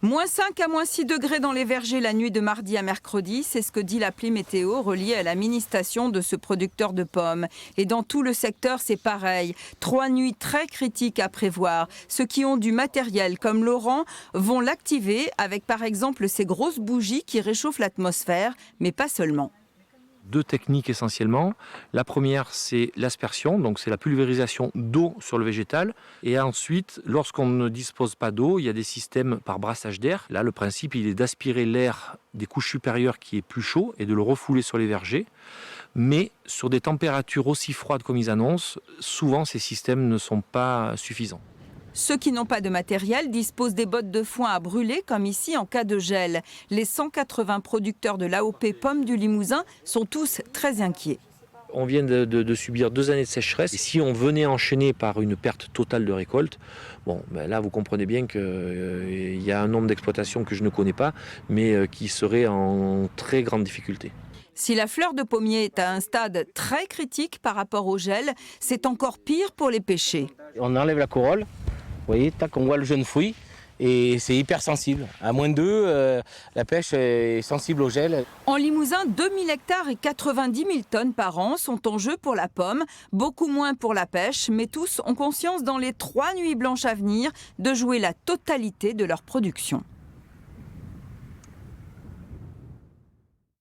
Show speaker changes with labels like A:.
A: -5 à -6 degrés dans les vergers la nuit de mardi à mercredi, c'est ce que dit l'appli météo reliée à la mini-station de ce producteur de pommes. Et dans tout le secteur, c'est pareil. 3 nuits très critiques à prévoir. Ceux qui ont du matériel comme Laurent vont l'activer avec par exemple ces grosses bougies qui réchauffent l'atmosphère, mais pas seulement.
B: 2 techniques essentiellement. La première, c'est l'aspersion, donc c'est la pulvérisation d'eau sur le végétal. Et ensuite, lorsqu'on ne dispose pas d'eau, il y a des systèmes par brassage d'air. Là, le principe, il est d'aspirer l'air des couches supérieures qui est plus chaud et de le refouler sur les vergers. Mais sur des températures aussi froides comme ils annoncent, souvent ces systèmes ne sont pas suffisants.
A: Ceux qui n'ont pas de matériel disposent des bottes de foin à brûler, comme ici en cas de gel. Les 180 producteurs de l'AOP Pommes du Limousin sont tous très inquiets.
B: On vient de subir 2 années de sécheresse. Et si on venait enchaîner par une perte totale de récolte, là vous comprenez bien qu'il y a un nombre d'exploitations que je ne connais pas, mais qui seraient en très grande difficulté.
A: Si la fleur de pommier est à un stade très critique par rapport au gel, c'est encore pire pour les pêchers.
C: On enlève la corolle. Vous voyez, tac, on voit le jeune fruit et c'est hyper sensible. À -2, la pêche est sensible au gel.
A: En Limousin, 2000 hectares et 90 000 tonnes par an sont en jeu pour la pomme, beaucoup moins pour la pêche, mais tous ont conscience dans les 3 nuits blanches à venir de jouer la totalité de leur production.